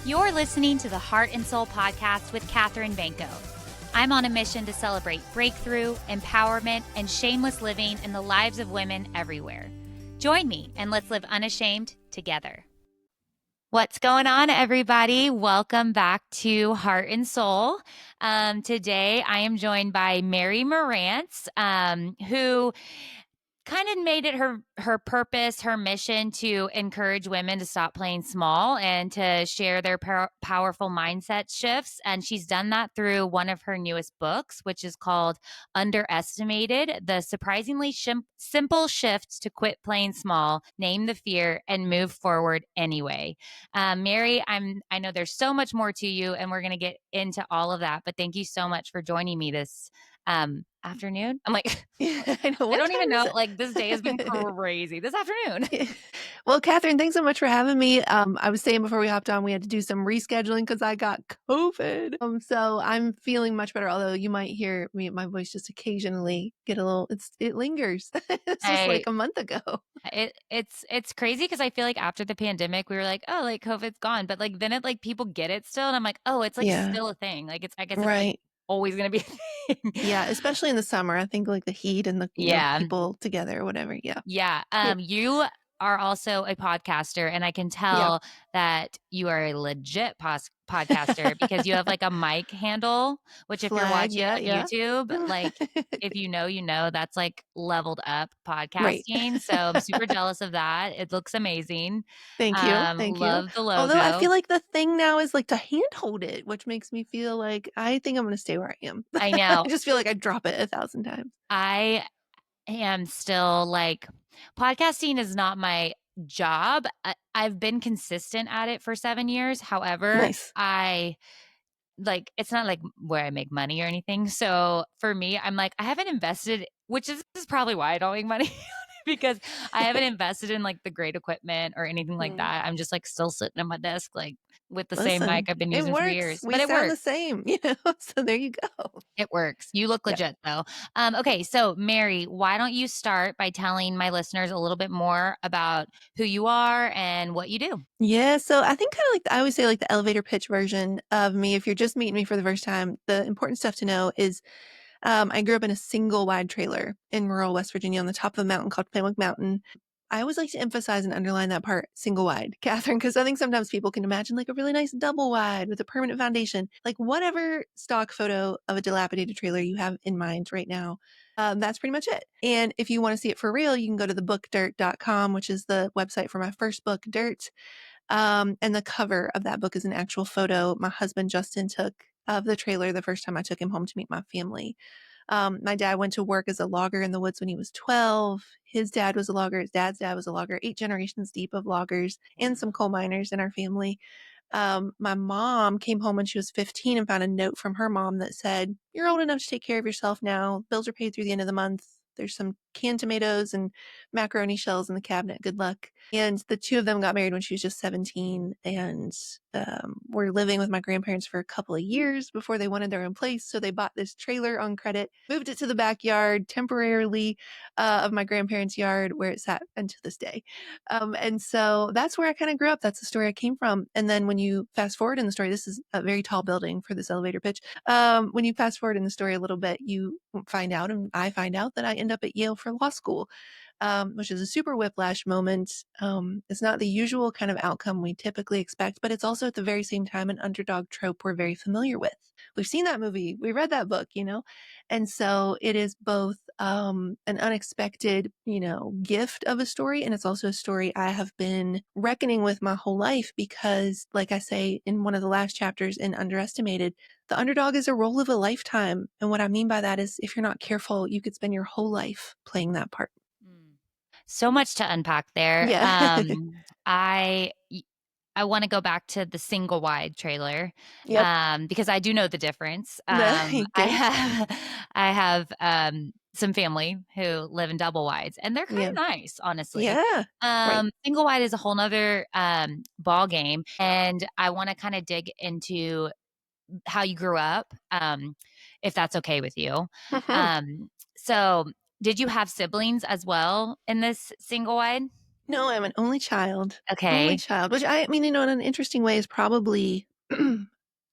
You're listening to the Heart and Soul podcast with Kathryn Banco. I'm on a mission to celebrate breakthrough, empowerment, and shameless living in the lives of women everywhere. Join me and let's live unashamed together. What's going on, everybody? Welcome back to Heart and Soul. Today, I am joined by Mary Marantz, who kind of made it her purpose, her mission to encourage women to stop playing small and to share their powerful mindset shifts. And she's done that through one of her newest books, which is called Underestimated: The Surprisingly Simple Shift to Quit Playing Small, Name the Fear, and Move Forward Anyway. Mary, I know there's so much more to you, and we're going to get into all of that. But thank you so much for joining me this afternoon. I'm like, I know. I don't even know. Like, this day has been crazy. This afternoon. Well, Kathryn, thanks so much for having me. I was saying before we hopped on, we had to do some rescheduling because I got COVID. So I'm feeling much better. Although you might hear my voice just occasionally get a little. It lingers. It's just like a month ago. It's crazy because I feel like after the pandemic, we were like, oh, like COVID's gone, but like then it like people get it still, and I'm like, oh, it's like still a thing. Like I guess it's like always gonna be a thing. Yeah, especially in the summer. I think like the heat and the people together or whatever. Yeah. You are also a podcaster, and I can tell that you are a legit podcaster because you have like a mic handle, which if you're watching on YouTube, like if you know, that's like leveled up podcasting. So I'm super jealous of that. It looks amazing. Thank you. Love the logo. Although I feel like the thing now is like to handhold it, which makes me feel like I think I'm going to stay where I am. I know. I just feel like I drop it 1,000 times. I am still like, podcasting is not my job. I've been consistent at it for 7 years. However, I like, it's not like where I make money or anything. So for me, I'm like, I haven't invested, which is probably why I don't make money because I haven't invested in like the great equipment or anything like that. I'm just like still sitting at my desk, like with the same mic I've been using for years. But it sound the same, so there you go. It works. You look legit though. Okay. So Mary, why don't you start by telling my listeners a little bit more about who you are and what you do? Yeah. So I think kind of like I always say like the elevator pitch version of me. If you're just meeting me for the first time, the important stuff to know is I grew up in a single wide trailer in rural West Virginia on the top of a mountain called Planwick Mountain. I always like to emphasize and underline that part, single wide, Kathryn, because I think sometimes people can imagine like a really nice double wide with a permanent foundation, like whatever stock photo of a dilapidated trailer you have in mind right now. That's pretty much it. And if you want to see it for real, you can go to thebookdirt.com, which is the website for my first book, Dirt. And the cover of that book is an actual photo my husband Justin took of the trailer the first time I took him home to meet my family. My dad went to work as a logger in the woods when he was 12. His dad was a logger. His dad's dad was a logger, 8 generations deep of loggers and some coal miners in our family. My mom came home when she was 15 and found a note from her mom that said, "You're old enough to take care of yourself now. Bills are paid through the end of the month. There's some canned tomatoes and macaroni shells in the cabinet. Good luck." And the two of them got married when she was just 17 and were living with my grandparents for a couple of years before they wanted their own place. So they bought this trailer on credit, moved it to the backyard temporarily of my grandparents' yard where it sat until this day. And so that's where I kind of grew up. That's the story I came from. And then when you fast forward in the story, this is a very tall building for this elevator pitch. When you fast forward in the story a little bit, you find out, and I find out that I end up at Yale for law school. Which is a super whiplash moment. It's not the usual kind of outcome we typically expect, but it's also at the very same time an underdog trope we're very familiar with. We've seen that movie, we read that book, and so it is both an unexpected, gift of a story, and it's also a story I have been reckoning with my whole life because, like I say in one of the last chapters in Underestimated, the underdog is a role of a lifetime. And what I mean by that is if you're not careful, you could spend your whole life playing that part. So much to unpack there. Yeah. I want to go back to the single wide trailer because I do know the difference. I have some family who live in double wides, and they're kind of nice, honestly. Single wide is a whole nother ball game, and I want to kind of dig into how you grew up, if that's okay with you. So did you have siblings as well in this single wide? No, I'm an only child. Only Okay. child, which I mean, in an interesting way is probably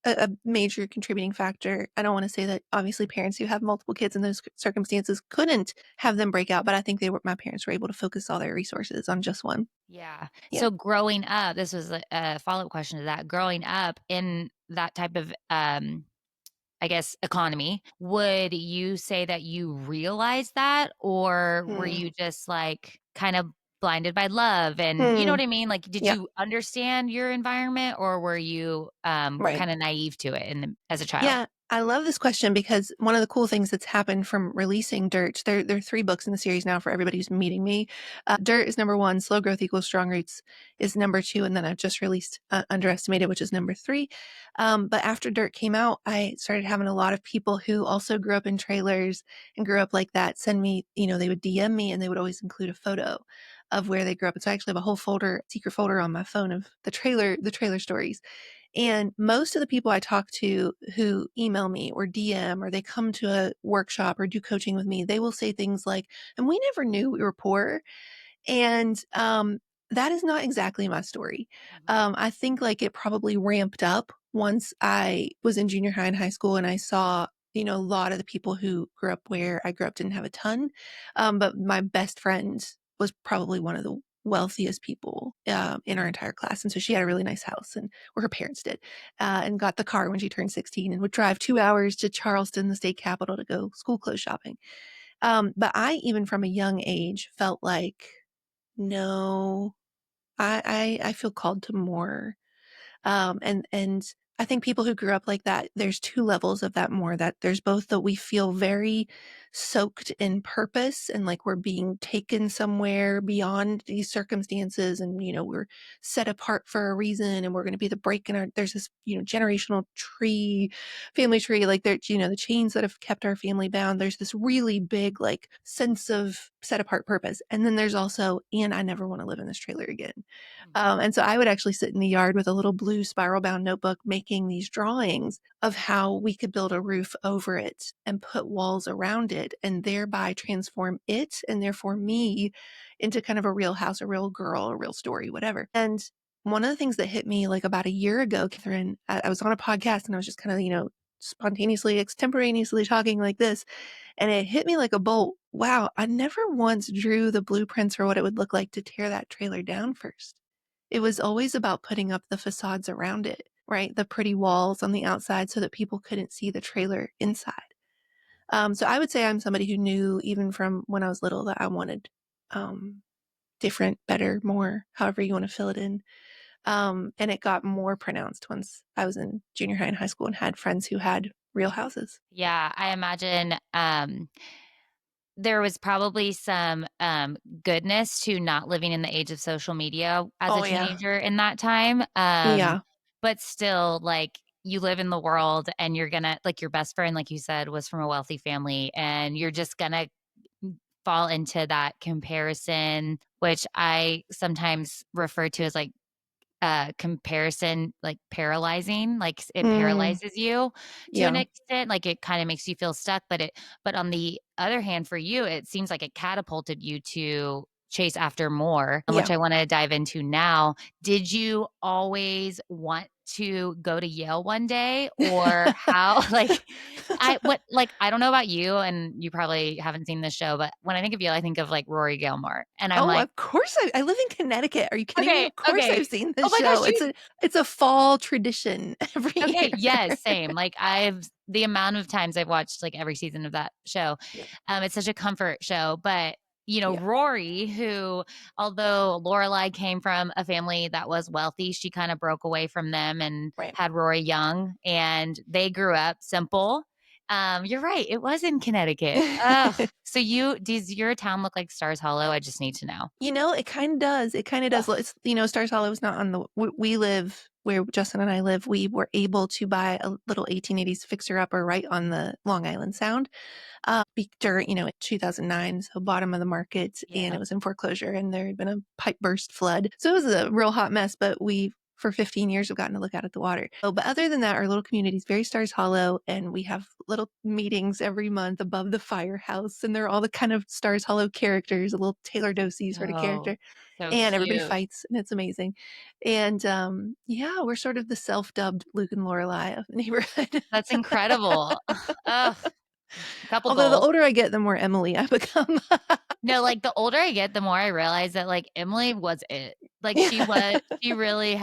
a major contributing factor. I don't want to say that obviously parents who have multiple kids in those circumstances couldn't have them break out, but I think my parents were able to focus all their resources on just one. Yeah. Yeah. So growing up, this was a follow-up question to that. Growing up in that type of, I guess, economy, would you say that you realized that, or were Hmm. you just like kind of blinded by love? And you know Hmm. what I mean? Like, did Yeah. you understand your environment, or were you Right. kind of naive to it as a child? Yeah, I love this question because one of the cool things that's happened from releasing Dirt, there are 3 books in the series now for everybody who's meeting me. Dirt is number 1, Slow Growth Equals Strong Roots is number 2, and then I've just released Underestimated, which is number 3. But after Dirt came out, I started having a lot of people who also grew up in trailers and grew up like that send me, they would DM me and they would always include a photo of where they grew up. And so I actually have a whole secret folder on my phone of the trailer stories. And most of the people I talk to who email me or DM or they come to a workshop or do coaching with me, they will say things like, and we never knew we were poor. And that is not exactly my story. Mhm. I think like it probably ramped up once I was in junior high and high school and I saw, a lot of the people who grew up where I grew up didn't have a ton. But my best friend was probably one of the wealthiest people in our entire class. And so she had a really nice house and where her parents did and got the car when she turned 16 and would drive 2 hours to Charleston, the state capital, to go school clothes shopping. But I, even from a young age, felt like no, I feel called to more. And I think people who grew up like that, there's 2 levels of that more, that there's both that we feel very soaked in purpose and like we're being taken somewhere beyond these circumstances and, we're set apart for a reason and we're going to be the break in there's this, generational family tree, like there, the chains that have kept our family bound. There's this really big like sense of set apart purpose. And then there's also, and I never want to live in this trailer again. Mhm. And so I would actually sit in the yard with a little blue spiral bound notebook making these drawings of how we could build a roof over it and put walls around it and thereby transform it and therefore me into kind of a real house, a real girl, a real story, whatever. And one of the things that hit me like about a year ago, Kathryn, I was on a podcast and I was just kind of, spontaneously, extemporaneously talking like this. And it hit me like a bolt. Wow, I never once drew the blueprints for what it would look like to tear that trailer down first. It was always about putting up the facades around it, right? The pretty walls on the outside so that people couldn't see the trailer inside. So I would say I'm somebody who knew even from when I was little that I wanted um, different, better, more, however you want to fill it in. And it got more pronounced once I was in junior high and high school and had friends who had real houses. Yeah, I imagine there was probably some goodness to not living in the age of social media as a Oh, yeah. teenager in that time. Yeah. But still, like, you live in the world and you're gonna, like, your best friend, like you said, was from a wealthy family, and you're just gonna fall into that comparison, which I sometimes refer to as like comparison, like, paralyzing, like, it Mm, paralyzes you to an yeah. extent, like, it kinda makes you feel stuck, but on the other hand, for you, it seems like it catapulted you to chase after more, which Yeah. I wanna dive into now. Did you always want to go to Yale one day, or how like, I don't know about you, and you probably haven't seen this show, but when I think of Yale, I think of, like, Rory Gilmore, and I'm Oh, like, of course I live in Connecticut. Are you kidding me? "Okay, Of course okay. I've seen Oh this my gosh, show. you It's a fall tradition every Okay, year. yes, same. Like, I've the amount of times I've watched, like, every season of that show, Yeah. it's such a comfort show, but, Yeah. Rory, who although Lorelai came from a family that was wealthy, she kinda broke away from them and Right. had Rory young, and they grew up simple. You're right, it was in Connecticut. Ugh. So does your town look like Stars Hollow? I just need to know. It kinda does. It kinda does. Well, it's Stars Hollow is not on the we live where Justin and I live, we were able to buy a little 1880s fixer-upper right on the Long Island Sound. During, 2009, so bottom of the market, and Yeah. it was in foreclosure, and there had been a pipe burst flood. So it was a real hot mess, but we for 15 years have gotten to look out at the water. Oh, but other than that, our little community is very Stars Hollow, and we have little meetings every month above the firehouse, and they're all the kind of Stars Hollow characters, a little Taylor Dosey sort of Oh, character, so and everybody cute. fights, and it's amazing. And yeah, we're sort of the self-dubbed Luke and Lorelai of the neighborhood. That's incredible. Ugh, couple Although the goals. older I get, the more Emily I become. No, like, the older I get, the more I realize that, like, Emily was it. Like, Yeah. she really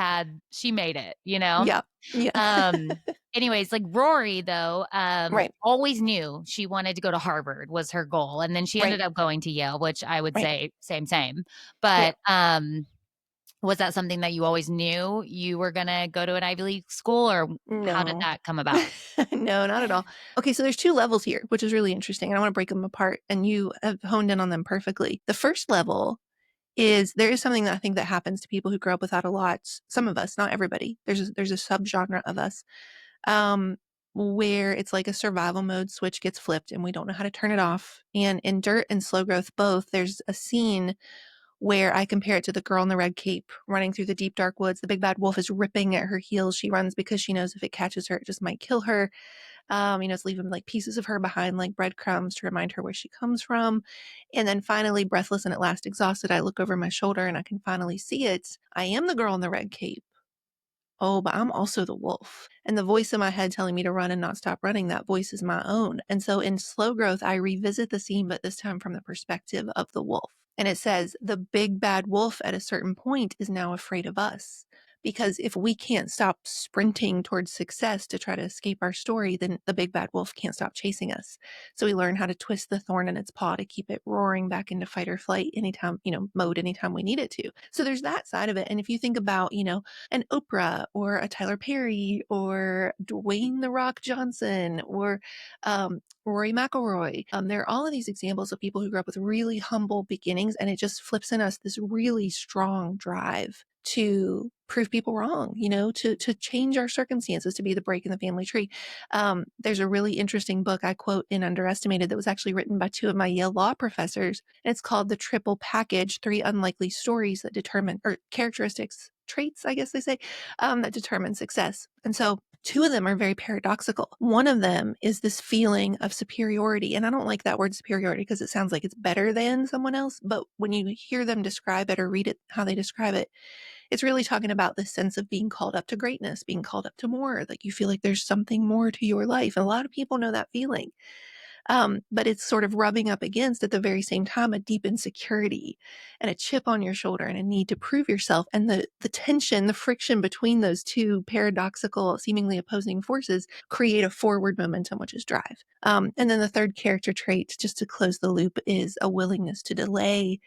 she made it, you know? Yeah. Yeah. Um, anyways, like, Rory, though, Right. always knew she wanted to go to Harvard was her goal, and then she Right. ended up going to Yale, which I would Right. say same. Yeah. But, was that something that you always knew you were gonna go to an Ivy League school, or how did No. that come about? No, not at all. Okay, so there's 2 levels here, which is really interesting, and I wanna break them apart, and you have honed in on them perfectly. The first level is there is something that I think that happens to people who grow up without a lot, some of us, not everybody. There's a subgenre of us, um, where it's like a survival mode switch gets flipped, and we don't know how to turn it off. And in Dirt and Slow Growth both, there's a scene where I compare it to the girl in the red cape running through the deep dark woods. The big bad wolf is ripping at her heels. She runs because she knows if it catches her, it just might kill her. It's leaving like pieces of her behind, like breadcrumbs to remind her where she comes from. And then finally, breathless and at last exhausted, I look over my shoulder and I can finally see it. I am the girl in the red cape. Oh, but I'm also the wolf. And the voice in my head telling me to run and not stop running, that voice is my own. And so in Slow Growth, I revisit the scene, but this time from the perspective of the wolf. And it says the big bad wolf at a certain point is now afraid of us. Because if we can't stop sprinting towards success to try to escape our story, then the big bad wolf can't stop chasing us. So we learn how to twist the thorn in its paw to keep it roaring back into fight or flight anytime, mode anytime we need it to. So there's that side of it. And if you think about, an Oprah or a Tyler Perry or Dwayne The Rock Johnson or Rory McIlroy. There are all of these examples of people who grew up with really humble beginnings, and it just flips in us this really strong drive to prove people wrong, to change our circumstances, to be the break in the family tree. There's a really interesting book I quote in Underestimated that was actually written by 2 of my Yale Law professors. And it's called The Triple Package, 3 Unlikely Stories That Determine, or Characteristics, Traits, I guess they say, that determine success. And so 2 of them are very paradoxical. One of them is this feeling of superiority. And I don't like that word superiority because it sounds like it's better than someone else. But when you hear them describe it or read it, how they describe it, it's really talking about this sense of being called up to greatness, being called up to more. Like you feel like there's something more to your life. And a lot of people know that feeling. But it's sort of rubbing up against at the very same time a deep insecurity and a chip on your shoulder and a need to prove yourself. And the tension, the friction between those 2 paradoxical, seemingly opposing forces create a forward momentum, which is drive. And then the third character trait, just to close the loop, is a willingness to delay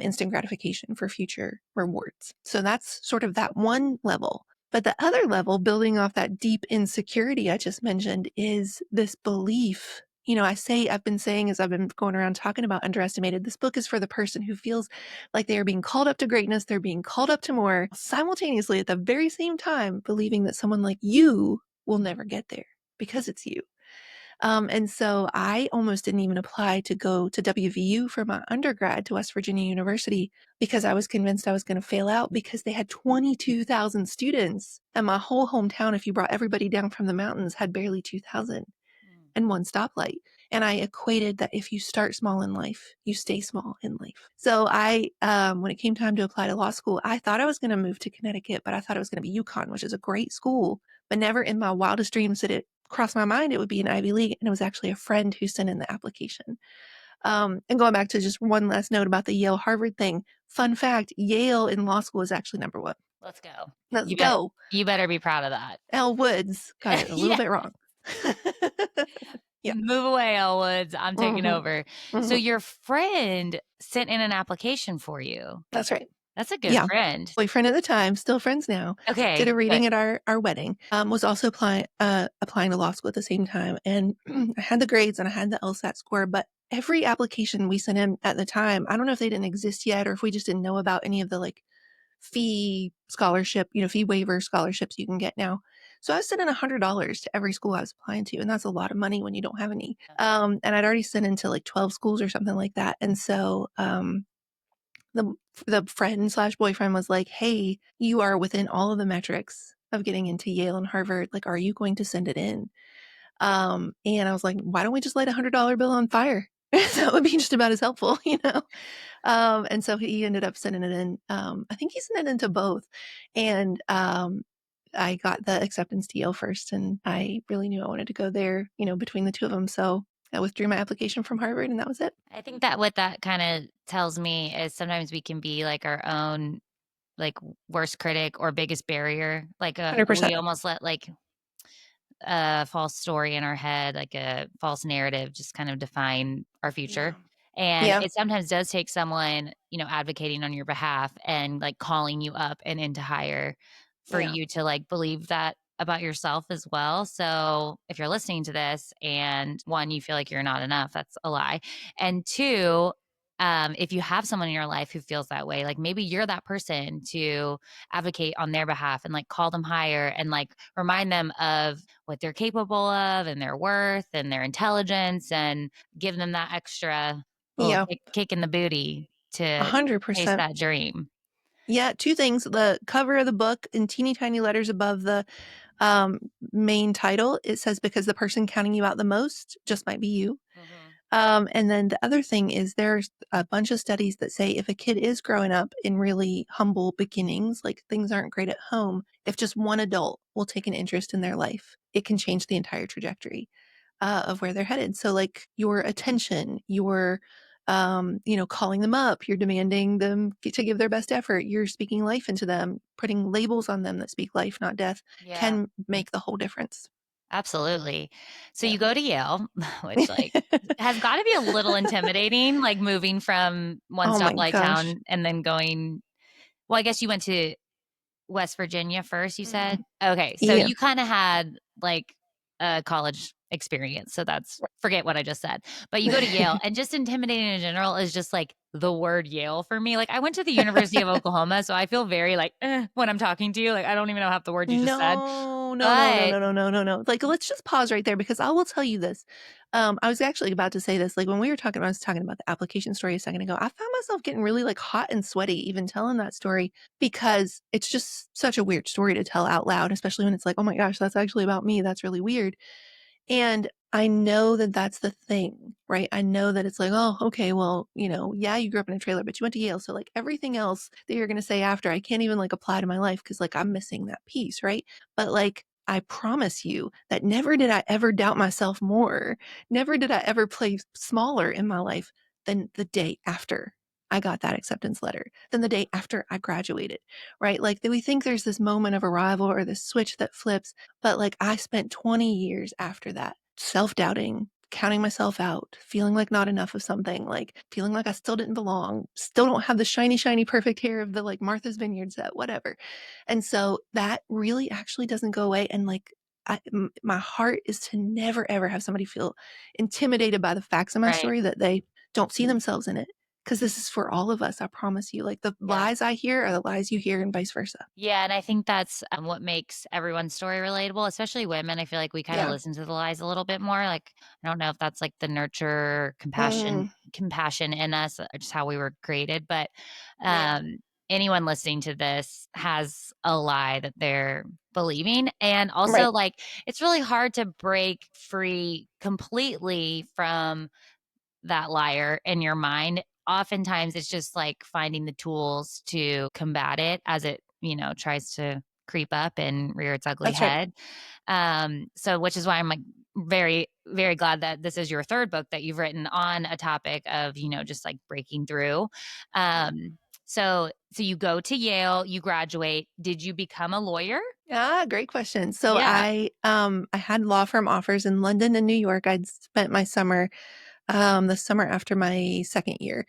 instant gratification for future rewards. So that's sort of that one level. But the other level, building off that deep insecurity I just mentioned, is this belief. I've been saying as I've been going around talking about Underestimated, this book is for the person who feels like they are being called up to greatness, they're being called up to more, simultaneously at the very same time, believing that someone like you will never get there because it's you. And so I almost didn't even apply to go to WVU for my undergrad to West Virginia University because I was convinced I was going to fail out because they had 22,000 students. And my whole hometown, if you brought everybody down from the mountains, had barely 2,000 and 1 stoplight. And I equated that if you start small in life, you stay small in life. So when it came time to apply to law school, I thought I was going to move to Connecticut, but I thought it was going to be UConn, which is a great school, but never in my wildest dreams did it cross my mind it would be an Ivy League. And it was actually a friend who sent in the application. And going back to just one last note about the Yale Harvard thing, fun fact, Yale in law school is actually number 1. Let's go. Let's go. You better be proud of that. Elle Woods got it a little Yeah. bit wrong. Yeah. Move away, Elwoods. I'm taking Mhm. over. So Mhm. your friend sent in an application for you. That's right. That's a good Yeah. friend. Boyfriend at the time, still friends now. Okay, Did a reading good. at our wedding. Was also applying to law school at the same time. And I had the grades and I had the LSAT score, but every application we sent in at the time, I don't know if they didn't exist yet or if we just didn't know about any of the like fee scholarship, fee waiver scholarships you can get now. So I was sending $100 to every school I was applying to, and that's a lot of money when you don't have any. And I'd already sent into like 12 schools or something like that. And so the friend slash boyfriend was like, hey, you are within all of the metrics of getting into Yale and Harvard. Like, are you going to send it in? And I was like, why don't we just light $100 bill on fire? That would be just about as helpful, you know? And so he ended up sending it in. I think he sent it into both. And I got the acceptance to Yale first, and I really knew I wanted to go there, you know, between the two of them. So I withdrew my application from Harvard, and that was it. I think that what that kind of tells me is sometimes we can be like our own like worst critic or biggest barrier. Like we 100%. almost let like a false story in our head, like a false narrative, just kind of define our future. Yeah. And Yeah. it sometimes does take someone, advocating on your behalf and like calling you up and into higher for Yeah. you to like believe that about yourself as well. So if you're listening to this and one, you feel like you're not enough, that's a lie. And two, if you have someone in your life who feels that way, like maybe you're that person to advocate on their behalf and like call them higher and like remind them of what they're capable of and their worth and their intelligence and give them that extra little Yeah. kick in the booty to chase 100%. that dream. Yeah. Two things. The cover of the book in teeny tiny letters above the um, main title, it says, because the person counting you out the most just might be you. Mhm. And then the other thing is there's a bunch of studies that say if a kid is growing up in really humble beginnings, like things aren't great at home, if just one adult will take an interest in their life, it can change the entire trajectory of where they're headed. So like your attention, your calling them up, you're demanding them to give their best effort, you're speaking life into them, putting labels on them that speak life, not death, Yeah, can make the whole difference. absolutely. So Yeah. you go to Yale, which like has got to be a little intimidating, like moving from one Oh my stoplight gosh. town and then going. Well, I guess you went to West Virginia first, you said? Mhm. Okay, so Yeah. you kinda had, like, a college experience, so that's forget what I just said. But you go to Yale, and just intimidating in general is just, like, the word Yale for me. Like, I went to the University of Oklahoma, so I feel very, like, when I'm talking to you, like, I don't even know half the words you just said. No, no, no, no, But no, no, no, no, no. Like, let's just pause right there because I will tell you this. I was actually about to say this. Like when we were talking, I was talking about the application story a second ago. I found myself getting really like hot and sweaty even telling that story because it's just such a weird story to tell out loud, especially when it's like, oh my gosh, that's actually about me. That's really weird. And I know that that's the thing, right? I know that it's like, oh, okay, well, yeah, you grew up in a trailer, but you went to Yale. So like everything else that you're going to say after, I can't even like apply to my life because like I'm missing that piece, right? But like, I promise you that never did I ever doubt myself more. Never did I ever play smaller in my life than the day after I got that acceptance letter, than the day after I graduated, right? Like we think there's this moment of arrival or this switch that flips, but like I spent 20 years after that self-doubting, counting myself out, feeling like not enough of something, like feeling like I still didn't belong, still don't have the shiny, shiny, perfect hair of the like Martha's Vineyard set, whatever. And so that really actually doesn't go away. And like, my heart is to never ever have somebody feel intimidated by the facts of my right. story that they don't see themselves in it. Because this is for all of us, I promise you. Like the Yeah. lies I hear are the lies you hear, and vice versa. Yeah, and I think that's, what makes everyone's story relatable, especially women. I feel like we kinda Yeah. listen to the lies a little bit more, like, I don't know if that's, like, the nurture, Mm, compassion in us, or just how we were created, but, yeah. um, anyone listening to this has a lie that they're believing, and also, Right. like, it's really hard to break free completely from that liar in your mind. Oftentimes, it's just like finding the tools to combat it as it, tries to creep up and rear its ugly That's right. head. So, which is why I'm like very, very glad that this is your third book that you've written on a topic of, just like breaking through. Yeah. So you go to Yale, you graduate. Did you become a lawyer? Great question. So Yeah. I had law firm offers in London and New York. I'd spent my summer the summer after my second year.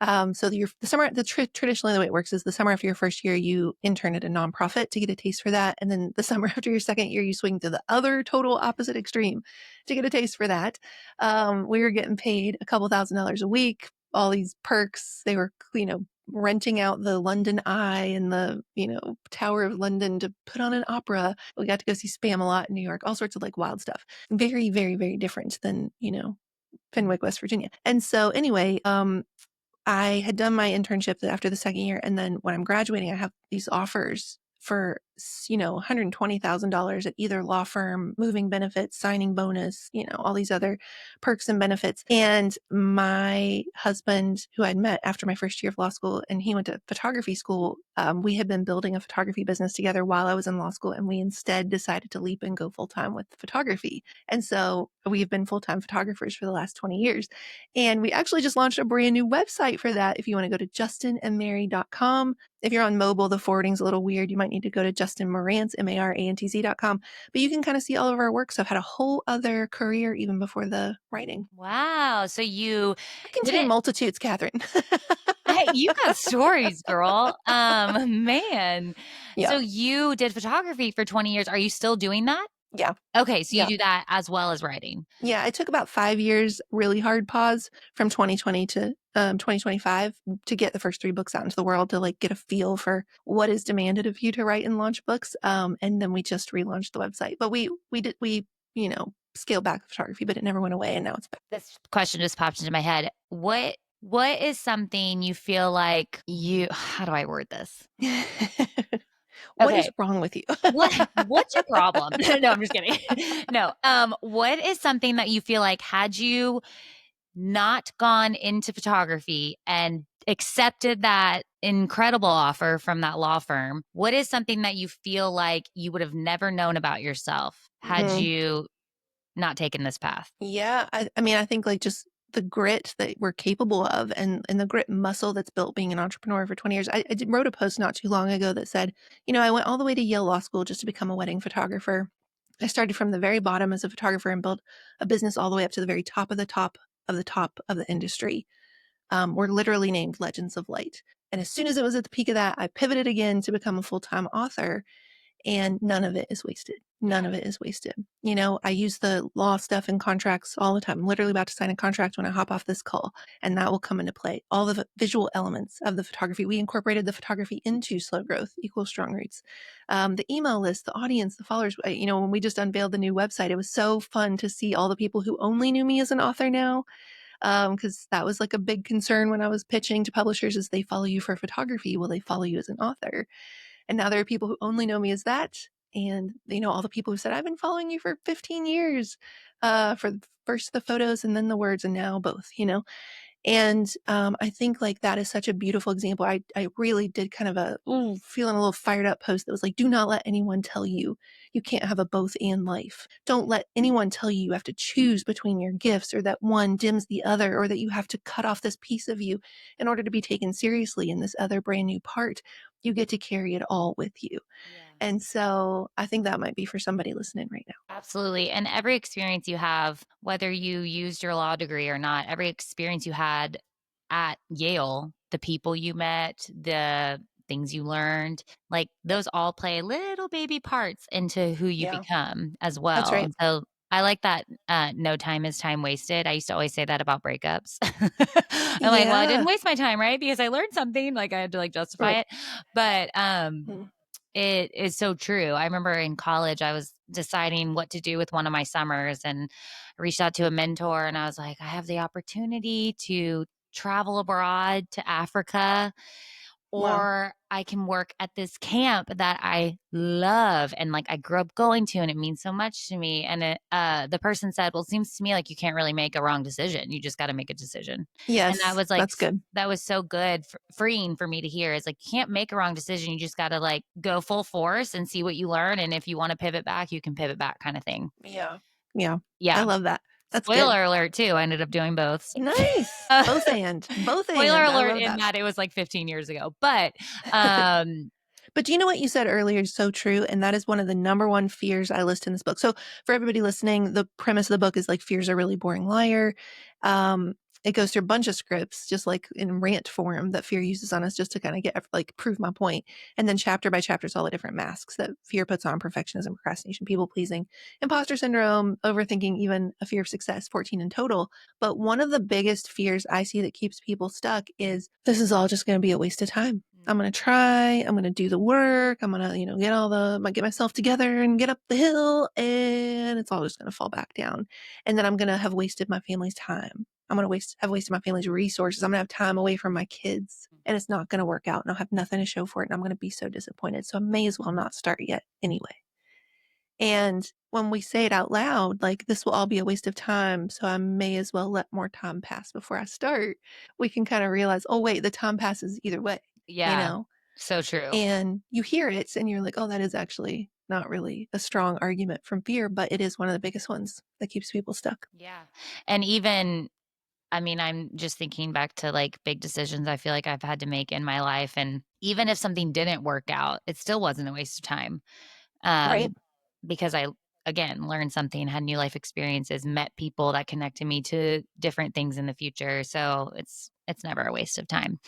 So the summer, traditionally the way it works is the summer after your first year, you intern at a nonprofit to get a taste for that. And then the summer after your second year, you swing to the other total opposite extreme to get a taste for that. We were getting paid a couple $1,000s a week, all these perks. They were, renting out the London Eye and the, Tower of London to put on an opera. We got to go see Spam a lot in New York, all sorts of like wild stuff. Very, very, very different than, Fenwick, West Virginia. And so anyway, I had done my internship after the second year. And then when I'm graduating, I have these offers for, $120,000 at either law firm, moving benefits, signing bonus, all these other perks and benefits. And my husband, who I'd met after my first year of law school, and he went to photography school, we had been building a photography business together while I was in law school. And we instead decided to leap and go full time with photography. And so we've been full time photographers for the last 20 years. And we actually just launched a brand new website for that. If you want to go to justinandmary.com. If you're on mobile, the forwarding's a little weird. You might need to go to justinmarantz, marantz.com. But you can kind of see all of our work. So I've had a whole other career even before the writing. Wow. So you I can did tell you it. multitudes, Kathryn. Hey, you got stories, girl. Man. Yeah. So you did photography for 20 years. Are you still doing that? Yeah. Okay, so you Yeah. do that as well as writing. Yeah. I took about 5 years, really hard pause from 2020 to 2025 to get the first 3 books out into the world, to like get a feel for what is demanded of you to write and launch books. And then we just relaunched the website, but we scaled back the photography, but it never went away. And now it's back. This question just popped into my head. What is something you feel like how do I word this? What is Okay. wrong with you? What's your problem? No, I'm just kidding. No. What is something that you feel like, had you not gone into photography and accepted that incredible offer from that law firm, what is something that you feel like you would have never known about yourself had Mhm. you not taken this path? Yeah. I mean, I think like just the grit that we're capable of, and the grit muscle that's built being an entrepreneur for 20 years. Wrote a post not too long ago that said, I went all the way to Yale Law School just to become a wedding photographer. I started from the very bottom as a photographer and built a business all the way up to the very top of the top of the top of the industry. We're literally named Legends of Light. And as soon as it was at the peak of that, I pivoted again to become a full-time author. And none of it is wasted. None of it is wasted. I use the law stuff and contracts all the time. I'm literally about to sign a contract when I hop off this call, and that will come into play. All the visual elements of the photography. We incorporated the photography into Slow Growth equals Strong Roots. The email list, the audience, the followers. When we just unveiled the new website, it was so fun to see all the people who only knew me as an author now, because that was like a big concern when I was pitching to publishers: is they follow you for photography, will they follow you as an author? And now there are people who only know me as that. And, all the people who said, I've been following you for 15 years, for first the photos and then the words, and now both. And I think like that is such a beautiful example. I really did kind of feeling a little fired up post that was like, do not let anyone tell you you can't have a both and life. Don't let anyone tell you you have to choose between your gifts, or that one dims the other, or that you have to cut off this piece of you in order to be taken seriously in this other brand new part. You get to carry it all with you. Yeah. And so I think that might be for somebody listening right now. Absolutely. And every experience you have, whether you used your law degree or not, every experience you had at Yale, the people you met, the things you learned, like those all play little baby parts into who you Yeah, become as that's well. right. And so I like that no time is time wasted. I used to always say that about breakups. I'm like, well, I didn't Yeah, waste my time, right? Because I learned something, like I had to like justify right. it. But Mm. it is so true. I remember in college, I was deciding what to do with one of my summers, and I reached out to a mentor, and I was like, I have the opportunity to travel abroad to Africa, Wow. or I can work at this camp that I love and like I grew up going to, and it means so much to me. And the person said, well, it seems to me like you can't really make a wrong decision. You just got to make a decision. And that Yes, was like, that's good. that was so good, freeing for me to hear. Is like, you can't make a wrong decision. You just got to like go full force and see what you learn. And if you want to pivot back, you can pivot back, kind of thing. Yeah. Yeah. I Yeah. love that. That's good. Spoiler alert, too. I ended up doing both. So. Nice. Both Spoiler and. I alert love in that. that it was like 15 years ago. But um But do you know what you said earlier is so true? And that is one of the number one fears I list in this book. So for everybody listening, the premise of the book is like, fear's a really boring liar. It goes through a bunch of scripts, just like in rant form, that fear uses on us just to kind of get like prove my point. And then chapter by chapter is all the different masks that fear puts on: perfectionism, procrastination, people pleasing, imposter syndrome, overthinking, even a fear of success, 14 in total. But one of the biggest fears I see that keeps people stuck is, this is all just going to be a waste of time. I'm going to try, I'm going to do the work. I'm going to, get myself together and get up the hill, and it's all just going to fall back down. And then I'm going to have wasted my family's time. I'm going to have wasted my family's resources. I'm going to have time away from my kids, and it's not going to work out, and I'll have nothing to show for it. And I'm going to be so disappointed. So I may as well not start yet anyway. And when we say it out loud, like, this will all be a waste of time, so I may as well let more time pass before I start, we can kind of realize, oh, wait, the time passes either way, Yeah, so true. And you hear it and you're like, oh, that is actually not really a strong argument from fear, but it is one of the biggest ones that keeps people stuck. Yeah. And even, I mean, I'm just thinking back to like big decisions I feel like I've had to make in my life. And even if something didn't work out, it still wasn't a waste of time. Right. Because I, again, learned something, had new life experiences, met people that connected me to different things in the future. So it's never a waste of time.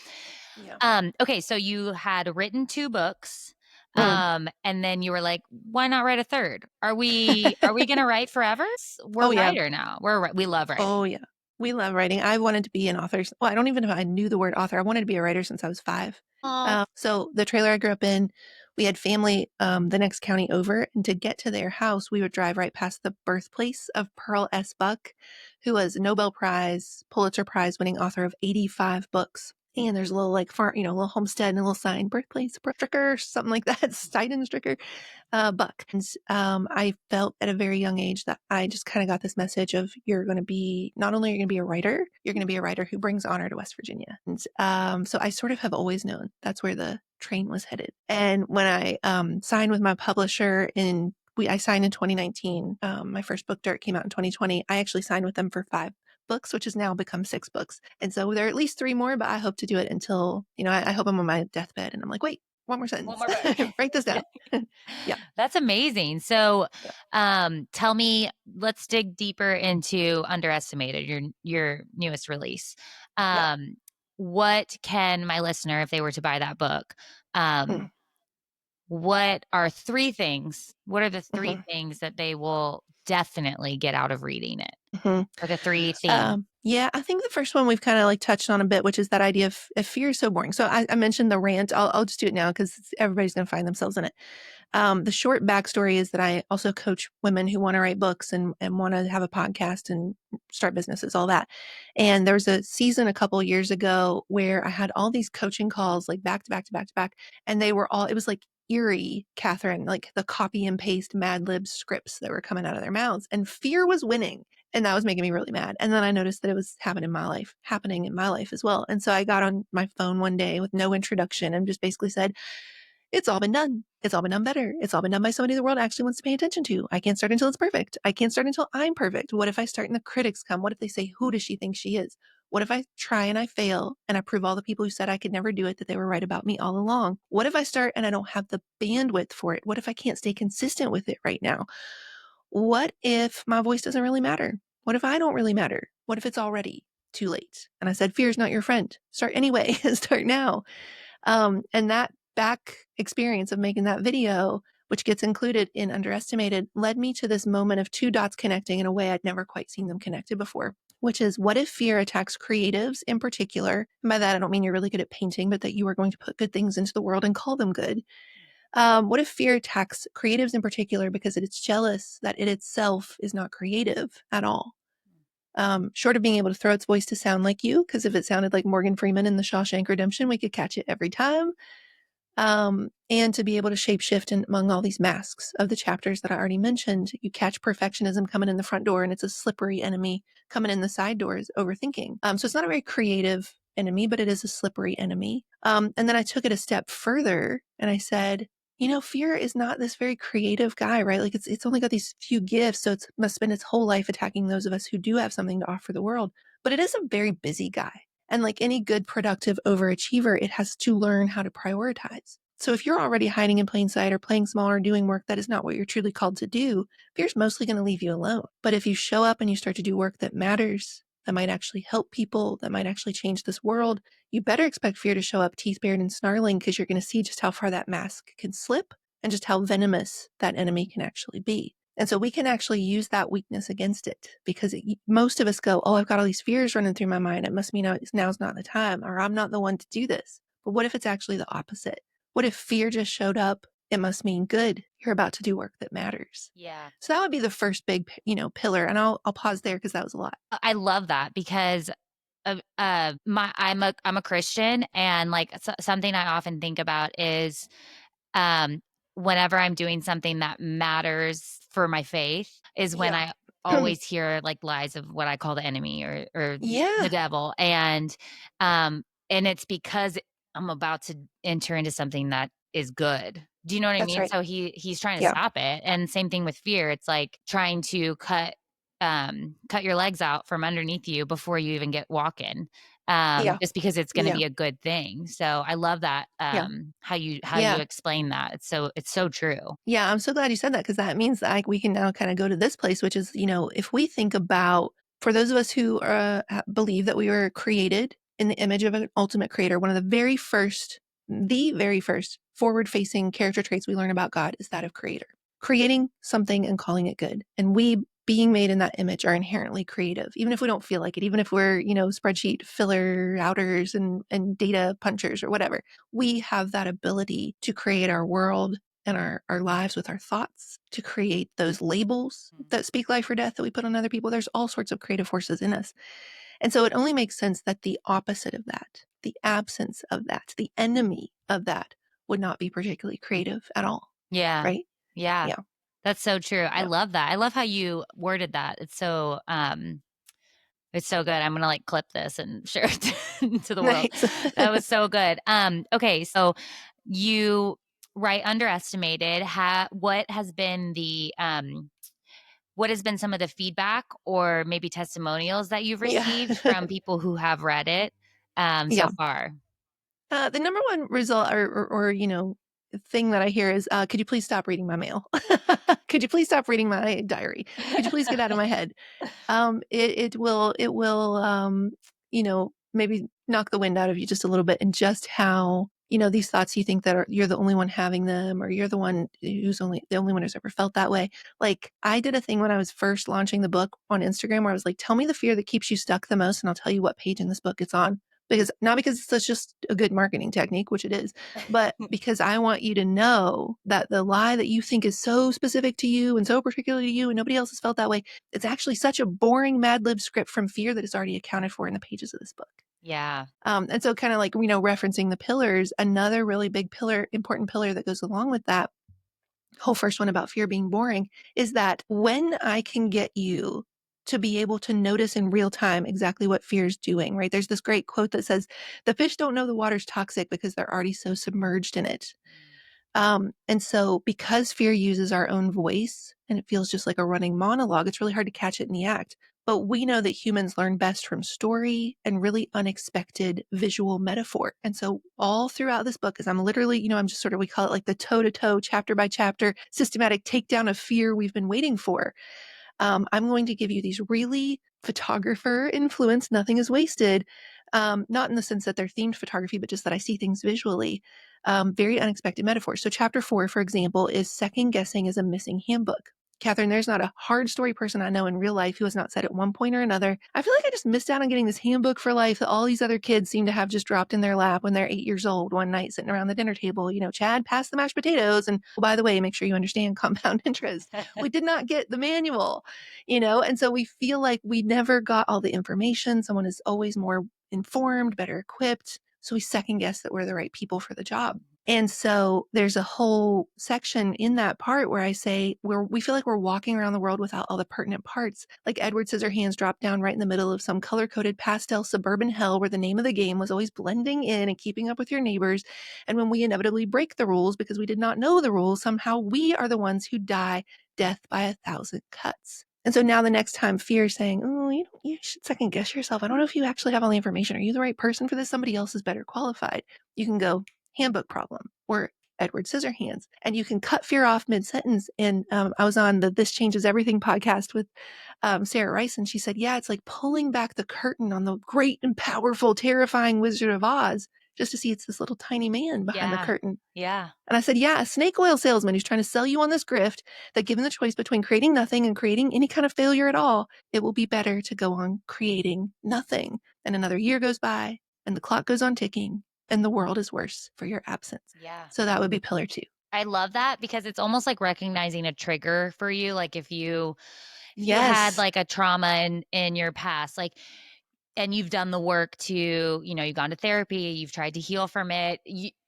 Yeah. Okay, so you had written 2 books, Mm. and then you were like, "Why not write a third? Are we gonna write forever?" We're Oh, a yeah. writer now. We love writing. Oh, yeah. We love writing. I wanted to be an author. Well, I don't even know if I knew the word author. I wanted to be a writer since I was 5. Oh, So the trailer I grew up in, we had family the next county over, and to get to their house, we would drive right past the birthplace of Pearl S. Buck, who was a Nobel Prize, Pulitzer Prize winning author of 85 books. And there's a little like farm, little homestead and a little sign, birthplace, Stricker, something like that, Steiden Stricker. Buck. And I felt at a very young age that I just kind of got this message of, you're going to be, not only are you going to be a writer, you're going to be a writer who brings honor to West Virginia. And so I sort of have always known that's where the train was headed. And when I signed with my publisher I signed in 2019. My first book, Dirt, came out in 2020. I actually signed with them for 5 books, which has now become 6 books. And so there are at least 3 more, but I hope to do it until, I hope I'm on my deathbed and I'm like, wait, one more sentence. one more book. Write this down. Yeah. That's amazing. So, Yeah. tell me, let's dig deeper into Underestimated, your newest release. Yeah. What can my listener, if they were to buy that book, Mm. what are 3 things? What are the 3 Mhm. things that they will definitely get out of reading it? Mhm. Or the 3 themes? Yeah, I think the first one we've kind of like touched on a bit, which is that idea of if fear is so boring. So I mentioned the rant. I'll just do it now because everybody's going to find themselves in it. The short backstory is that I also coach women who want to write books and want to have a podcast and start businesses, all that. And there was a season a couple years ago where I had all these coaching calls like back to back to back to back. And they were all, it was like eerie, Kathryn, like the copy and paste Mad Lib scripts that were coming out of their mouths. And fear was winning. And that was making me really mad. And then I noticed that it was happening in my life as well. And so I got on my phone one day with no introduction and just basically said, it's all been done. It's all been done better. It's all been done by somebody the world actually wants to pay attention to. I can't start until it's perfect. I can't start until I'm perfect. What if I start and the critics come? What if they say, who does she think she is? What if I try and I fail and I prove all the people who said I could never do it that they were right about me all along? What if I start and I don't have the bandwidth for it? What if I can't stay consistent with it right now? What if my voice doesn't really matter? What if I don't really matter? What if it's already too late? And I said, fear is not your friend. Start anyway. Start now. And that back experience of making that video, which gets included in Underestimated, led me to this moment of 2 dots connecting in a way I'd never quite seen them connected before, which is, what if fear attacks creatives in particular? And by that, I don't mean you're really good at painting, but that you are going to put good things into the world and call them good. What if fear attacks creatives in particular because it's jealous that it itself is not creative at all? Short of being able to throw its voice to sound like you, because if it sounded like Morgan Freeman in The Shawshank Redemption, we could catch it every time. And to be able to shapeshift in among all these masks of the chapters that I already mentioned. You catch perfectionism coming in the front door, and it's a slippery enemy coming in the side doors, overthinking. So it's not a very creative enemy, but it is a slippery enemy. And then I took it a step further and I said, fear is not this very creative guy, right? Like it's only got these few gifts, so it must spend its whole life attacking those of us who do have something to offer the world. But it is a very busy guy. And like any good, productive overachiever, it has to learn how to prioritize. So if you're already hiding in plain sight or playing small or doing work that is not what you're truly called to do, fear's mostly going to leave you alone. But if you show up and you start to do work that matters, that might actually help people, that might actually change this world, you better expect fear to show up teeth bared and snarling, because you're going to see just how far that mask can slip and just how venomous that enemy can actually be. And so we can actually use that weakness against it, because most of us go, oh, I've got all these fears running through my mind. It must mean now's not the time, or I'm not the one to do this. But what if it's actually the opposite? What if fear just showed up? It must mean good. You're about to do work that matters. Yeah. So that would be the first big, pillar. And I'll pause there because that was a lot. I love that because I'm a Christian, and like something I often think about is um whenever I'm doing something that matters for my faith is when Yeah. I always hear like lies of what I call the enemy or the Yeah, devil, and it's because I'm about to enter into something that is good. Do you know what I that's mean? right. So he's trying to Yeah. stop it. And same thing with fear. It's like trying to cut your legs out from underneath you before you even get walking, Yeah. just because it's going to Yeah. be a good thing. So I love that, Yeah. how you Yeah. explain that. It's so true. Yeah, I'm so glad you said that because that means that we can now kind of go to this place, which is, if we think about, for those of us who believe that we were created in the image of an ultimate creator, one of the very first forward-facing character traits we learn about God is that of creator, creating something and calling it good. And we, being made in that image, are inherently creative, even if we don't feel like it, even if we're, spreadsheet filler outers and data punchers or whatever. We have that ability to create our world and our lives with our thoughts, to create those labels that speak life or death that we put on other people. There's all sorts of creative forces in us. And so it only makes sense that the opposite of that, the absence of that, the enemy of that would not be particularly creative at all. Yeah. Right? Yeah. Yeah. That's so true. I Yeah. love that. I love how you worded that. It's so good. I'm gonna like clip this and share it to the world. Nice. That was so good. Okay, so you underestimated what has been some of the feedback or maybe testimonials that you've Yeah. received from people who have read it so Yeah. far? The number one result or thing that I hear is, could you please stop reading my mail? Could you please stop reading my diary? Could you please get out of my head? It will maybe knock the wind out of you just a little bit, and just how, these thoughts you think that you're the only one having them, or you're the only one who's ever felt that way. Like, I did a thing when I was first launching the book on Instagram where I was like, tell me the fear that keeps you stuck the most, and I'll tell you what page in this book it's on. Not because it's just a good marketing technique, which it is, but because I want you to know that the lie that you think is so specific to you and so particular to you and nobody else has felt that way, it's actually such a boring Mad Lib script from fear that is already accounted for in the pages of this book. Yeah. And so kind of like, referencing the pillars, another really big pillar, important pillar that goes along with that whole first one about fear being boring is that when I can get you to be able to notice in real time exactly what fear is doing, right? There's this great quote that says, the fish don't know the water's toxic because they're already so submerged in it. And so because fear uses our own voice and it feels just like a running monologue, it's really hard to catch it in the act. But we know that humans learn best from story and really unexpected visual metaphor. And so all throughout this book, as I'm literally, I'm just sort of, we call it like the toe-to-toe, chapter by chapter, systematic takedown of fear we've been waiting for. I'm going to give you these really photographer influenced, nothing is wasted, not in the sense that they're themed photography, but just that I see things visually, very unexpected metaphors. So chapter 4, for example, is second guessing is a missing handbook. Kathryn, there's not a hard story person I know in real life who has not said at one point or another, I feel like I just missed out on getting this handbook for life that all these other kids seem to have just dropped in their lap when they're 8 years old one night sitting around the dinner table. Chad, pass the mashed potatoes. And oh, by the way, make sure you understand compound interest. We did not get the manual, and so we feel like we never got all the information. Someone is always more informed, better equipped. So we second guess that we're the right people for the job. And so there's a whole section in that part where I say we feel like we're walking around the world without all the pertinent parts. Like Edward Scissorhands dropped down right in the middle of some color-coded pastel suburban hell where the name of the game was always blending in and keeping up with your neighbors. And when we inevitably break the rules because we did not know the rules, somehow we are the ones who die death by 1,000 cuts. And so now the next time fear is saying, oh, you should second guess yourself. I don't know if you actually have all the information. Are you the right person for this? Somebody else is better qualified. You can go handbook problem or Edward Scissorhands, and you can cut fear off mid-sentence. And I was on the This Changes Everything podcast with Sarah Rice, and she said, yeah, it's like pulling back the curtain on the great and powerful, terrifying Wizard of Oz just to see it's this little tiny man behind the curtain. Yeah. And I said, yeah, a snake oil salesman who's trying to sell you on this grift that given the choice between creating nothing and creating any kind of failure at all, it will be better to go on creating nothing. And another year goes by and the clock goes on ticking and the world is worse for your absence. Yeah. So that would be pillar 2. I love that because it's almost like recognizing a trigger for you. Like if you had Yes. like a trauma in your past, like and you've done the work to, you've gone to therapy, you've tried to heal from it.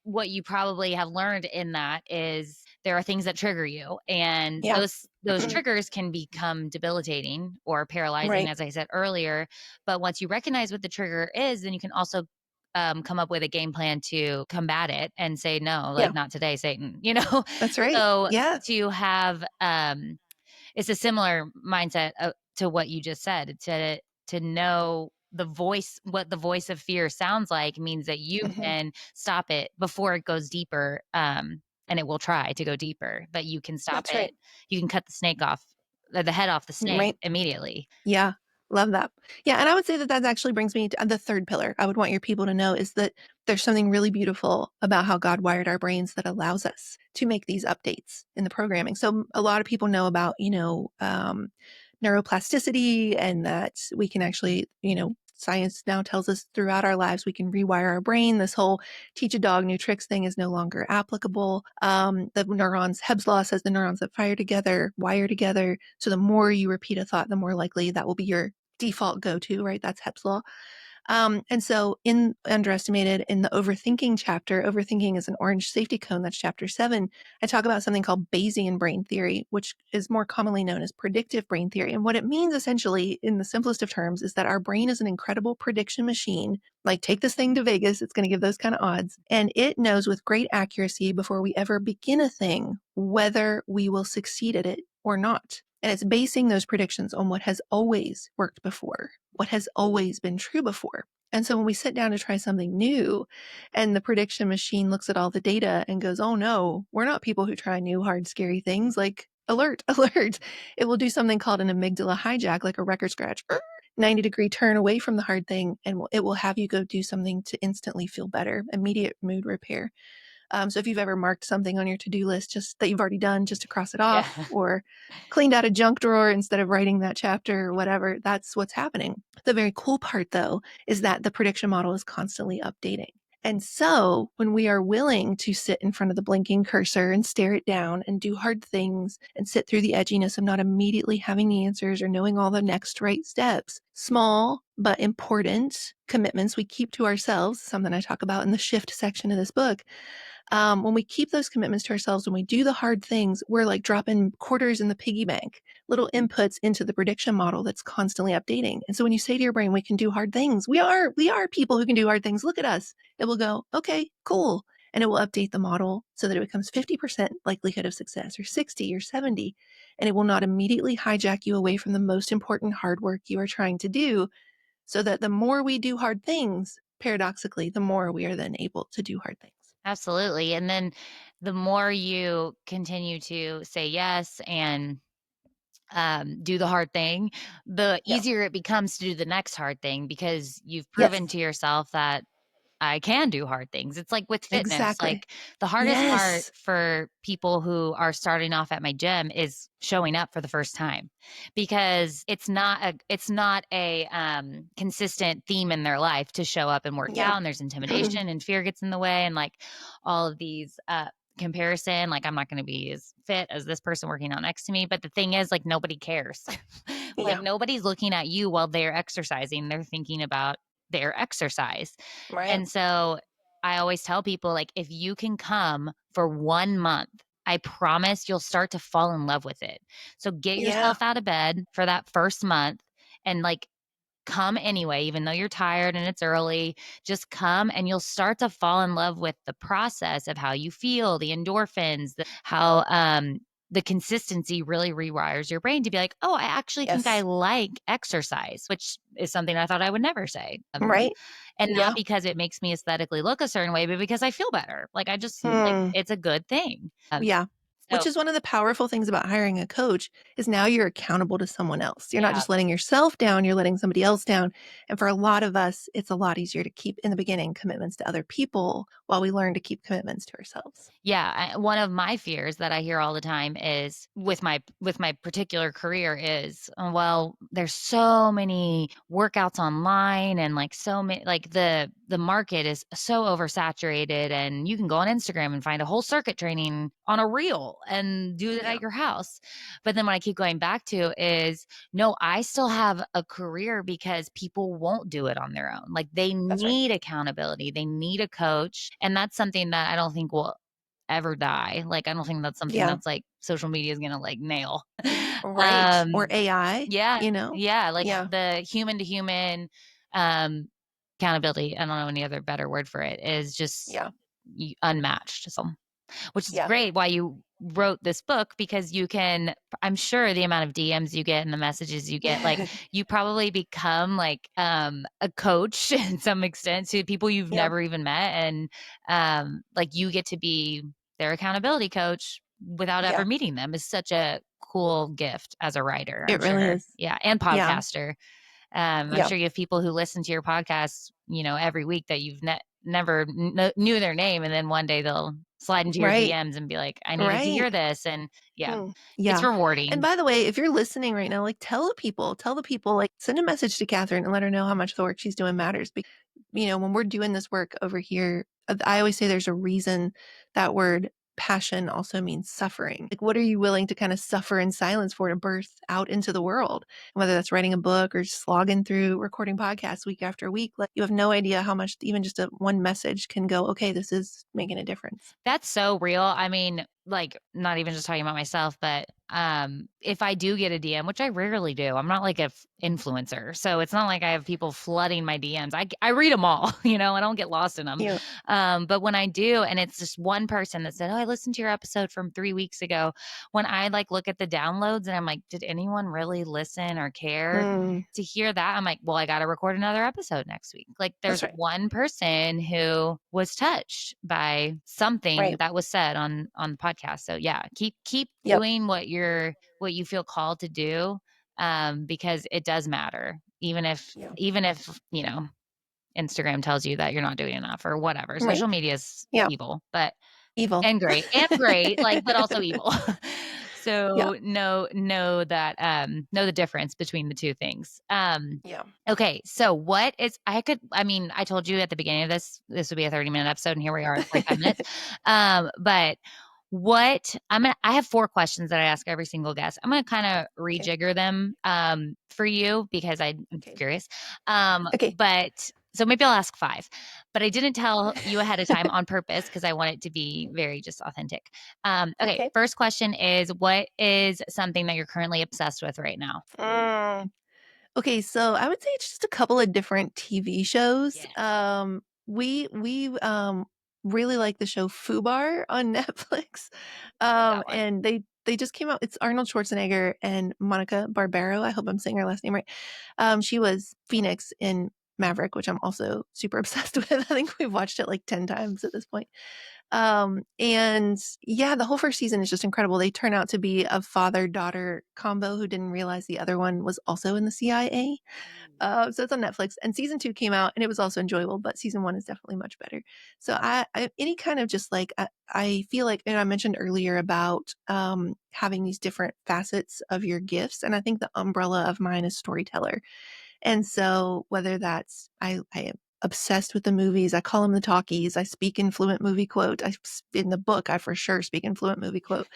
What you probably have learned in that is there are things that trigger you, and Yeah. those triggers can become debilitating or paralyzing, Right. as I said earlier. But once you recognize what the trigger is, then you can also come up with a game plan to combat it and say, no, like Yeah. not today, Satan, you know? That's right. So Yeah. to have, it's a similar mindset to what you just said. To know what the voice of fear sounds like means that you Mhm. can stop it before it goes deeper. And it will try to go deeper, but you can stop That's it. right. You can cut the snake off, the head off the snake Right. immediately. Yeah, love that. Yeah, and I would say that that actually brings me to the third pillar I would want your people to know is that there's something really beautiful about how God wired our brains that allows us to make these updates in the programming. So a lot of people know about, neuroplasticity and that we can actually, science now tells us throughout our lives we can rewire our brain. This whole teach a dog new tricks thing is no longer applicable. The neurons, Hebb's law says the neurons that fire together wire together. So the more you repeat a thought, the more likely that will be your default go-to, right? That's Hebb's law. And so in underestimated in the overthinking chapter, overthinking is an orange safety cone. That's chapter 7. I talk about something called Bayesian brain theory, which is more commonly known as predictive brain theory. And what it means essentially in the simplest of terms is that our brain is an incredible prediction machine. Like take this thing to Vegas, it's going to give those kind of odds. And it knows with great accuracy before we ever begin a thing, whether we will succeed at it or not. And it's basing those predictions on what has always worked before, what has always been true before. And so when we sit down to try something new and the prediction machine looks at all the data and goes, oh no, we're not people who try new, hard, scary things, like alert, alert. It will do something called an amygdala hijack, like a record scratch, 90-degree turn away from the hard thing. And it will have you go do something to instantly feel better, immediate mood repair. So if you've ever marked something on your to-do list just that you've already done just to cross it Yeah. off or cleaned out a junk drawer instead of writing that chapter or whatever, that's what's happening. The very cool part though is that the prediction model is constantly updating. And so when we are willing to sit in front of the blinking cursor and stare it down and do hard things and sit through the edginess of not immediately having the answers or knowing all the next right steps, small but important commitments we keep to ourselves, something I talk about in the shift section of this book, when we keep those commitments to ourselves, when we do the hard things, we're like dropping quarters in the piggy bank, little inputs into the prediction model that's constantly updating. And so when you say to your brain, we can do hard things, we are people who can do hard things. Look at us. It will go, okay, cool. And it will update the model so that it becomes 50% likelihood of success or 60 or 70. And it will not immediately hijack you away from the most important hard work you are trying to do. So that the more we do hard things, paradoxically, the more we are then able to do hard things. Absolutely. And then the more you continue to say yes and do the hard thing, the Yeah. easier it becomes to do the next hard thing because you've proven Yes. to yourself that I can do hard things. It's like with fitness, Exactly. like the hardest part Yes. for people who are starting off at my gym is showing up for the first time because it's not a consistent theme in their life to show up and work Yeah. out, and there's intimidation and fear gets in the way, and like all of these comparison, like I'm not going to be as fit as this person working out next to me, but the thing is, like, nobody cares. Like Yeah. nobody's looking at you while they're exercising, they're thinking about their exercise. Right. And so I always tell people, like, if you can come for 1 month, I promise you'll start to fall in love with it. So get Yeah. yourself out of bed for that first month and, like, come anyway, even though you're tired and it's early. Just come and you'll start to fall in love with the process of how you feel, the endorphins, how the consistency really rewires your brain to be like, oh, I actually think I Yes. like exercise, which is something I thought I would never say. Right. And not Yeah. because it makes me aesthetically look a certain way, but because I feel better. Like I just like Hmm. it's a good thing. Yeah. Which So, is one of the powerful things about hiring a coach is now you're accountable to someone else. You're not yeah. just letting yourself down, you're letting somebody else down. And for a lot of us, it's a lot easier to keep in the beginning commitments to other people while we learn to keep commitments to ourselves. Yeah, one of my fears that I hear all the time is with my particular career is, well, there's so many workouts online and like so many like the market is so oversaturated and you can go on Instagram and find a whole circuit training on a reel and do it Yeah, at your house. But then what I keep going back to is no, I still have a career because people won't do it on their own. Like they that's right. need accountability, they need a coach, and that's something that I don't think will ever die. Like, I don't think that's something Yeah, that's, like, social media is gonna, like, nail. right. Or AI, Yeah, you know? yeah, like, Yeah, the human to human, um, accountability, I don't know any other better word for it, is just yeah, y unmatched, so which is yeah. great why you wrote this book because you can I'm sure the amount of DMs you get and the messages you get, like, you probably become, like, a coach in some extent to people you've Yeah, never even met, and, like, you get to be their accountability coach without ever yeah. meeting them is such a cool gift as a writer, I'm It really sure. is. Yeah, and Yeah, podcaster. I'm yeah. sure you have people who listen to your podcast, every week that you've never knew their name, and then one day they'll slide into your Right, DMs and be like, "I needed to right. hear this," and yeah, it's Yeah. And rewarding. by the way, if you're listening right now, like tell the people, like send a message to Kathryn and let her know how much the work she's doing matters. When we're doing this work over here, I always say there's a reason that word passion also means suffering. Like, what are you willing to kind of suffer in silence for to birth out into the world? Whether that's writing a book or slogging through recording podcasts week after week, like you have no idea how much even just one message can go, okay, this is making a difference. That's so real. I mean, like, not even just talking about myself, but, if I do get a DM, which I rarely do, I'm not like a influencer, so it's not like I have people flooding my DMs. I read them all, I don't get lost in them. Yeah. But when I do, and it's just one person that said, "Oh, I listened to your episode from 3 weeks ago," when I, like, look at the downloads and I'm like, "Did anyone really listen or care?" Mm, To hear that, I'm like, "Well, I gotta record another episode next week." Like, that's there's right. one person who was touched by something Right. that was said on the podcast. So, yeah, keep Yep. doing what you feel called to do, because it does matter, Yeah. even if, Instagram tells you that you're not doing enough or whatever. Right. Social media is Yeah. evil, but Evil. and great, like, but also evil. Yeah. So, know the difference between the 2 things. Yeah. Okay, so I mean, I told you at the beginning of this would be a 30-minute episode, and here we are at 45 minutes. But I have 4 questions that I ask every single guest. I'm gonna kinda Okay. rejigger them, for you because I'm Okay. curious. Okay. But so maybe I'll ask 5, but I didn't tell you ahead of time on purpose because I want it to be very just authentic. Okay, Okay. first question is, what is something that you're currently obsessed with right now? Mm. Okay, so I would say it's just a couple of different TV shows. Yes. We really like the show Fubar on Netflix. Heard that one. And they just came out. It's Arnold Schwarzenegger and Monica Barbaro. I hope I'm saying her last name right. She was Phoenix in Maverick, which I'm also super obsessed with. I think we've watched it like 10 times at this point. And yeah, the whole first season is just incredible. They turn out to be a father-daughter combo who didn't realize the other one was also in the CIA. Ooh. So it's on Netflix, and season 2 came out, and it was also enjoyable, but season 1 is definitely much better. So I any kind of just like I feel like, and I mentioned earlier about having these different facets of your gifts, and I think the umbrella of mine is storyteller. And so whether that's I am obsessed with the movies. I call them the talkies. I speak in fluent movie quote. In the book, I for sure speak in fluent movie quote.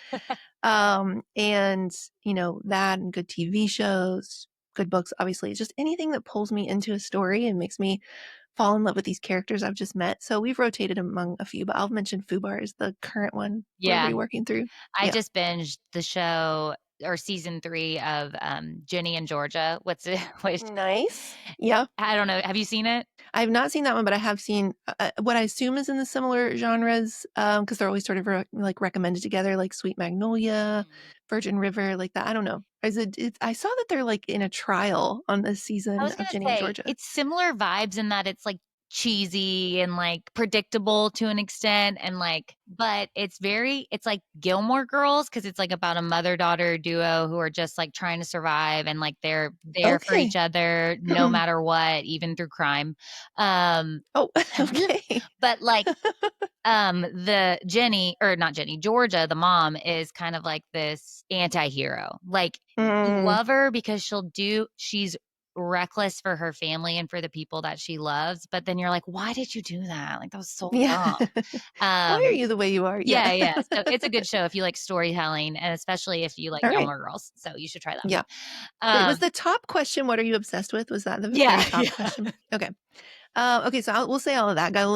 And that and good TV shows, good books, obviously, it's just anything that pulls me into a story and makes me fall in love with these characters I've just met. So we've rotated among a few, but I'll mention Fubar is the current one we're Yeah, reworking through. I Yeah. just binged the show or season 3 of, Ginny and Georgia. What's it which Nice. Yeah. I don't know, have you seen it? I have not seen that one, but I have seen what I assume is in the similar genres, because they're always sort of like recommended together, like Sweet Magnolia, Mm. Virgin River, like that. I don't know. I saw that they're like in a trial on this I season was of gonna Ginny and say, Georgia. it's similar vibes in that it's, like, cheesy and, like, predictable to an extent and, like but it's like Gilmore Girls because it's, like, about a mother-daughter duo who are just, like, trying to survive and, like, they're there for each Okay. other no matter what, even through crime. Um, Oh, okay. but, like, the Jenny or not Jenny, Georgia, the mom is kind of like this anti-hero. Like, you Mm, love her because she's reckless for her family and for the people that she loves, but then you're like, "Why did you do that? Like, that was so yeah. dumb." Why are Um, you the way you are? yeah, Yeah. yeah. So it's a good show if you like storytelling and especially if you like All right. Gilmore Girls. So you should try that Yeah. one. Wait, was the top question, what are you obsessed with? Was that the Yeah, very top yeah. question? Okay. Okay, so we'll say all of that. Got a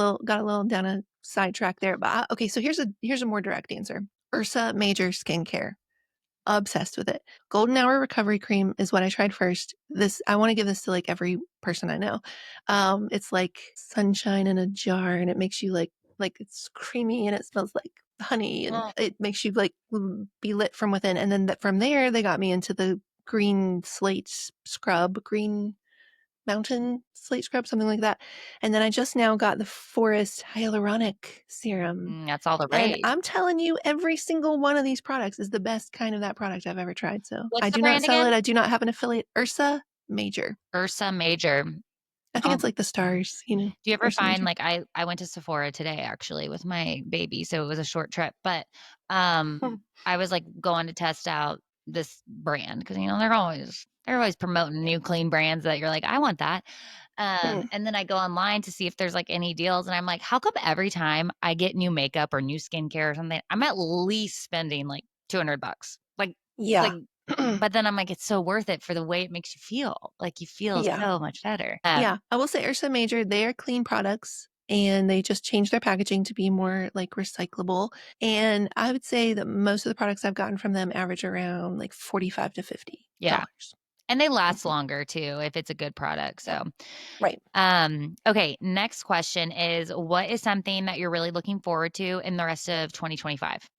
little down a sidetrack there, but okay. So here's a more direct answer. Ursa Major skincare, obsessed with it. Golden Hour Recovery Cream is what I tried first. This I want to give this to like every person I know. It's like sunshine in a jar, and it makes you like it's creamy and it smells like honey, and Oh, it makes you like be lit from within. And then from there, they got me into the green slate scrub, green mountain slate scrub, something like that. And then I just now got the forest hyaluronic serum. that's all the And rage. I'm telling you, every single one of these products is the best kind of that product I've ever tried. So What's I the do not brand sell it. again? I do not have an affiliate. Ursa Major. Ursa Major. I think it's like the stars, Do you ever Ursa find Major. like I went to Sephora today actually with my baby, so it was a short trip, but, Hmm. I was, like, going to test out this brand because they're always promoting new clean brands that you're like, "I want that." Hmm. And then I go online to see if there's, like, any deals, and I'm like, "How come every time I get new makeup or new skincare or something, I'm at least spending, like, 200 bucks?" Like Yeah. but then I'm like, "It's so worth it for the way it makes you feel." Like, you feel Yeah. so much better. Yeah. I will say Ursa Major, they are clean products and they just changed their packaging to be more like recyclable. And I would say that most of the products I've gotten from them average around like 45 to Yeah. $50. And they last Mhm. longer too if it's a good product, Yeah. so, Right. okay, next question is, what is something that you're really looking forward to in the rest of 2025?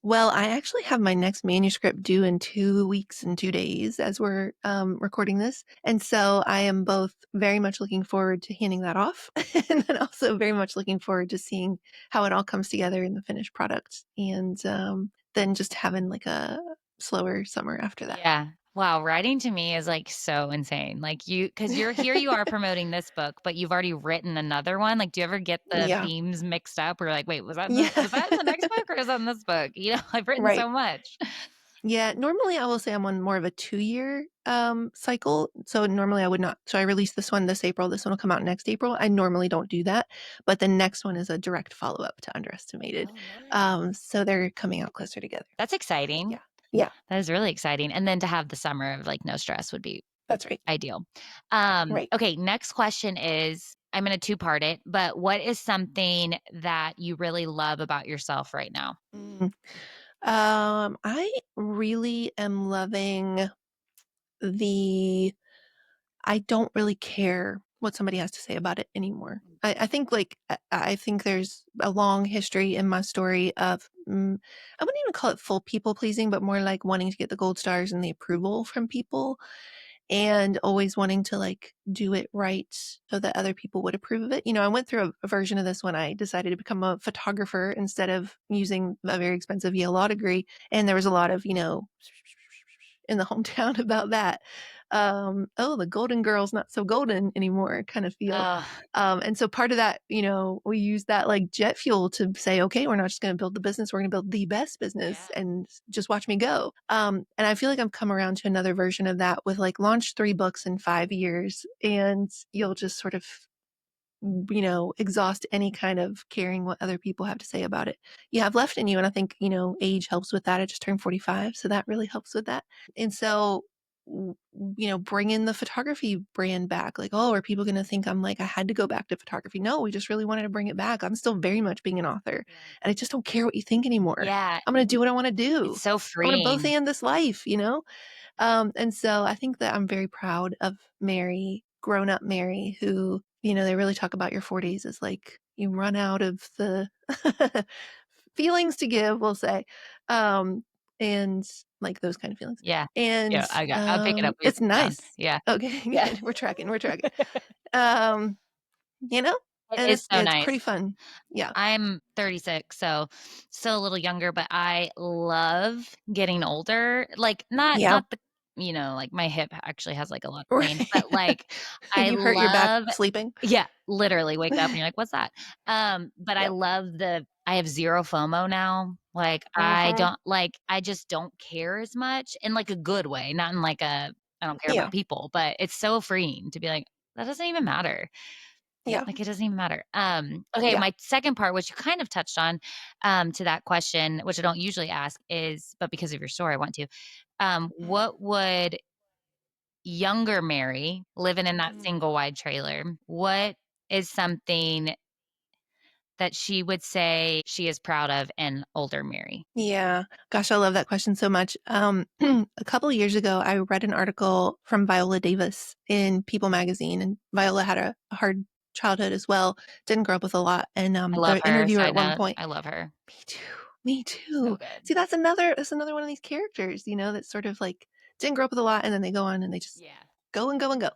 Well, I actually have my next manuscript due in 2 weeks and 2 days as we're recording this. And so I am both very much looking forward to handing that off and then also very much looking forward to seeing how it all comes together in the finished product. And then just having like a slower summer after that. Yeah. Wow, writing to me is, like, so insane, like, because you are promoting this book, but you've already written another one, like, do you ever get the Yeah. themes mixed up or like, "Wait, Yeah. was that in the next book or is that in this book?" I've written Right. so much. Yeah, normally I will say I'm on more of a 2-year cycle. So normally I would not. So I released this one this April. This one will come out next April. I normally don't do that, but the next one is a direct follow up to Underestimated. Oh, nice. So they're coming out closer together. That's exciting. Yeah, yeah, That is really exciting, and then to have the summer of, like, no stress would be that's right. ideal. Right. Okay, next question is I'm gonna two-part it, but what is something that you really love about yourself right now? Mm. I really am loving the I don't really care what somebody has to say about it anymore. I think like I think there's a long history in my story of I wouldn't even call it full people pleasing, but more like wanting to get the gold stars and the approval from people, and always wanting to like do it right so that other people would approve of it. I went through a version of this when I decided to become a photographer instead of using a very expensive Yale Law degree, and there was a lot of in the hometown about that. Oh, the golden girl's not so golden anymore kind of feel. Ugh, And so part of that, we use that like jet fuel to say, okay, we're not just going to build the business, we're going to build the best business yeah. and just watch me go. And I feel like I've come around to another version of that with like launch 3 books in 5 years and you'll just sort of exhaust any kind of caring what other people have to say about it. You have left in you. And I think, age helps with that. I just turned 45. So that really helps with that. And so, bring in the photography brand back. Like, oh, are people going to think I'm like, I had to go back to photography? No, we just really wanted to bring it back. I'm still very much being an author Yeah. and I just don't care what you think anymore. Yeah, I'm going to do what I want to it's do. so I'm going to both freeing. end this life. And so I think that I'm very proud of Mary, grown up Mary, who, they really talk about your 40s as like you run out of the feelings to give, we'll say. And like those kind of feelings. Yeah. And Yeah, I'm picking up what you're it's putting down. nice. Yeah. Okay, Yeah. good. We're tracking. Um, you know? It And is so it's nice. pretty fun. Yeah. I'm 36, so still a little younger, but I love getting older. Like Yeah. not the like my hip actually has like a lot of pain, Right. but like I You hurt your back love sleeping. yeah, literally wake up and you're like, "What's that?" But I Yep. love I have zero FOMO now. Like Mhm. I just don't care as much in like a good way, not in like a I don't care about Yeah. people, but it's so freeing to be like, that doesn't even matter. Yeah. Like, it doesn't even matter. Okay, Yeah. my second part, which you kind of touched on, to that question, which I don't usually ask is, but because of your story, I want to. Mhm. What would younger Mary living in that Mhm. single wide trailer, what is something that she would say she is proud of in older Mary? Yeah. Gosh, I love that question so much. A couple of years ago, I read an article from Viola Davis in People magazine, and Viola had a hard childhood as well. Didn't grow up with a lot, and I love the her. interviewer Side at one note, point, I love her. me too, me So too. good. See, that's another one of these characters, that's sort of like didn't grow up with a lot, and then they go on and they just Yeah. go and go and go.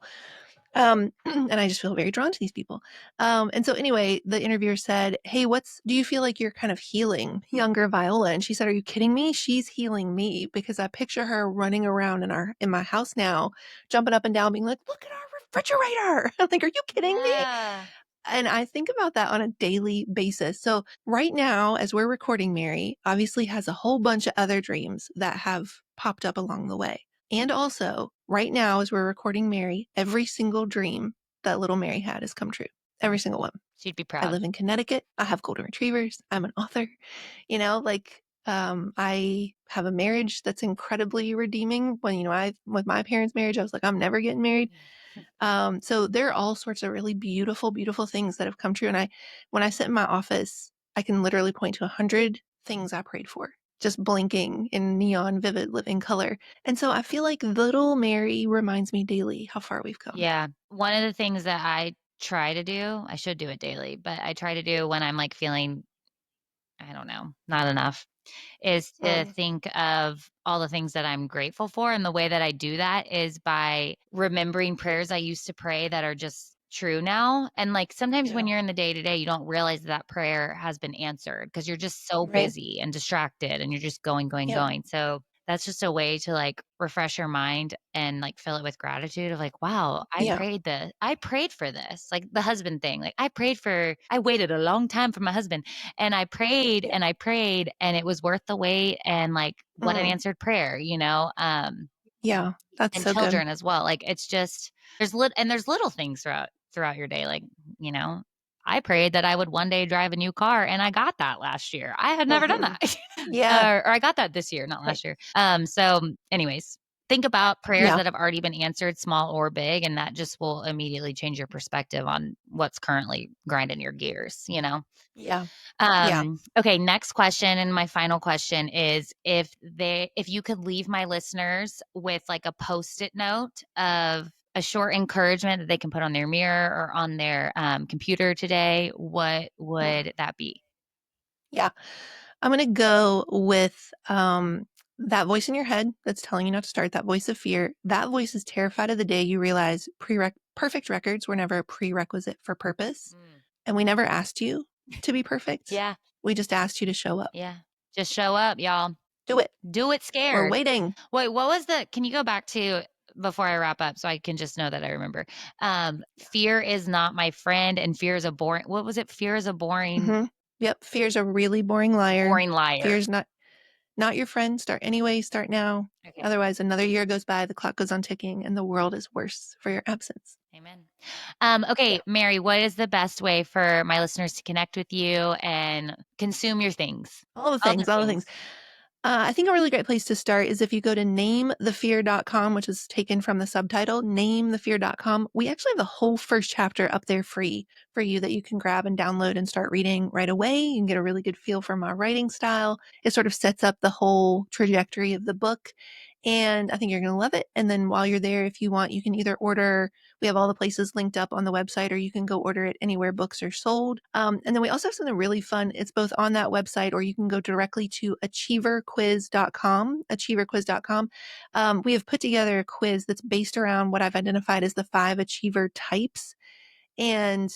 And I just feel very drawn to these people. And so anyway, the interviewer said, "Hey, do you feel like you're kind of healing younger Viola?" And she said, "Are you kidding me? She's healing me because I picture her running around in my house now, jumping up and down, being like, 'Look at our refrigerator.'" I'm like, "Are you kidding me?" Yeah. And I think about that on a daily basis. So right now, as we're recording, Mary obviously has a whole bunch of other dreams that have popped up along the way. And also, right now, as we're recording Mary, every single dream that little Mary had has come true. Every single one. She'd be I proud. live in Connecticut. I have golden retrievers. I'm an author. I have a marriage that's incredibly redeeming. When, with my parents' marriage, I was like, I'm never getting married. So there are all sorts of really beautiful, beautiful things that have come true. And when I sit in my office, I can literally point to 100 things I prayed for, just blinking in neon, vivid, living color. And so I feel like little Mary reminds me daily how far we've come. Yeah. One of the things that I try to do, I should do it daily, but I try to do when I'm like feeling, I don't know, not enough, is to Mm, think of all the things that I'm grateful for. And the way that I do that is by remembering prayers I used to pray that are just true now. And like sometimes when yeah. you're in the day to day, you don't realize that prayer has been answered because you're just so Right. busy and distracted and you're just going, going, Yeah. going. So that's just a way to like refresh your mind and like fill it with gratitude of like, wow, Yeah. I prayed for this, like the husband thing. Like I waited a long time for my husband and I prayed Yeah. and I prayed and it was worth the wait and like what an Mm, answered prayer, yeah. That's and so good. children as well. Like it's just there's little things throughout your day. Like, you know, I prayed that I would one day drive a new car and I got that last year. I had never done Hmm. that. Yeah. Or I got that this year, not Right. last year. So anyways, think about prayers Yeah. that have already been answered, small or big, and that just will immediately change your perspective on what's currently grinding your gears. Yeah. Yeah. Okay, next question and my final question is if you could leave my listeners with like a post-it note of a short encouragement that they can put on their mirror or on their computer today, what Mm, would that be? yeah. I'm going to go with that voice in your head that's telling you not to start, that voice of fear. That voice is terrified of the day you realize perfect records were never a prerequisite for purpose. Mm. And we never asked you to be perfect. Yeah, We just asked you to show up. yeah. Just show up, y'all. Do it. Do it We're scared. waiting. Wait, what was can you go back to before I wrap up so I can just know that I remember? Yeah. Fear is not my friend and fear is a boring, what was it? Fear is a boring, Hmm. Yep. Fear's a really boring liar. boring liar. Fear's not your friend. Start anyway. Start now. Okay. Otherwise, another year goes by, the clock goes on ticking, and the world is worse for your absence. Amen. Yeah. Okay, Mary, what is the best way for my listeners to connect with you and consume your things? All the All the things, all the things. things. I think a really great place to start is if you go to namethefear.com, which is taken from the subtitle, namethefear.com. We actually have the whole first chapter up there free for you that you can grab and download and start reading right away. You can get a really good feel for my writing style. It sort of sets up the whole trajectory of the book. And I think you're going to love it. And then while you're there, if you want, you can either we have all the places linked up on the website, or you can go order it anywhere books are sold. And then we also have something really fun. It's both on that website, or you can go directly to achieverquiz.com. We have put together a quiz that's based around what I've identified as the 5 achiever types. And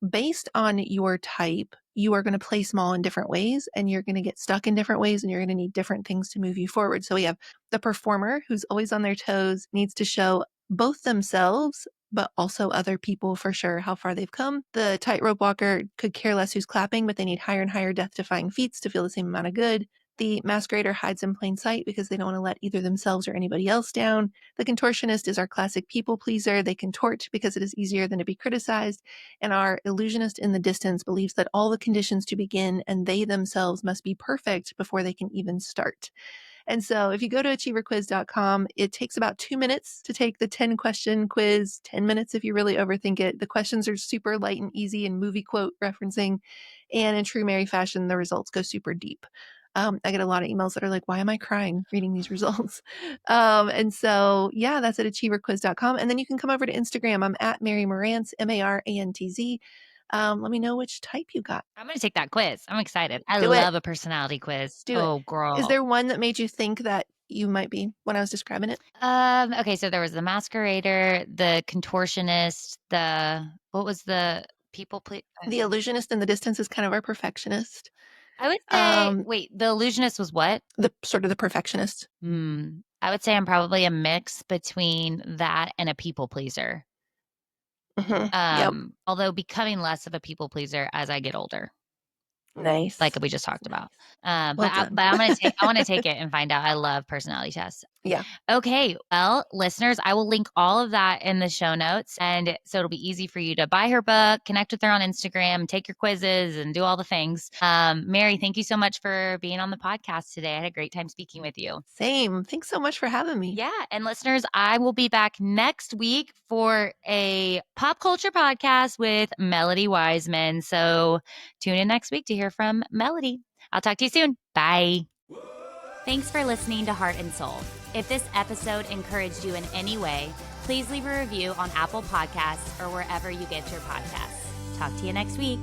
based on your type, you are going to play small in different ways, and you're going to get stuck in different ways, and you're going to need different things to move you forward. So we have the performer who's always on their toes, needs to show both themselves, but also other people for sure how far they've come. The tightrope walker could care less who's clapping, but they need higher and higher death-defying feats to feel the same amount of good. The masquerader hides in plain sight because they don't want to let either themselves or anybody else down. The contortionist is our classic people pleaser. They contort because it is easier than to be criticized. And our illusionist in the distance believes that all the conditions to begin and they themselves must be perfect before they can even start. And so if you go to achieverquiz.com, it takes about 2 minutes to take the 10-question quiz, 10 minutes if you really overthink it. The questions are super light and easy and movie quote referencing. And in true Mary fashion, the results go super deep. I get a lot of emails that are like, why am I crying reading these results? And so, yeah, that's at achieverquiz.com. And then you can come over to Instagram. I'm at Mary Marantz, Marantz. Let me know which type you got. I'm going to take that quiz. I'm excited. I Do it. love a personality quiz. Do Oh, it. girl. Is there one that made you think that you might be when I was describing it? Okay, so there was the masquerader, the contortionist, what was the people The illusionist in the distance is kind of our perfectionist. I would say, wait, the illusionist was what? The sort of the perfectionist. I would say I'm probably a mix between that and a people pleaser. Yep. Although becoming less of a people pleaser as I get older. Nice. Like we just talked about. Well But done. I want to take it and find out. I love personality tests. Yeah. Okay. Well, listeners, I will link all of that in the show notes. And so it'll be easy for you to buy her book, connect with her on Instagram, take your quizzes, and do all the things. Mary, thank you so much for being on the podcast today. I had a great time speaking with you. Same. Thanks so much for having me. Yeah. And listeners, I will be back next week for a pop culture podcast with Melody Wiseman. So tune in next week to hear from Melody. I'll talk to you soon. Bye. Thanks for listening to Heart and Soul. If this episode encouraged you in any way, please leave a review on Apple Podcasts or wherever you get your podcasts. Talk to you next week.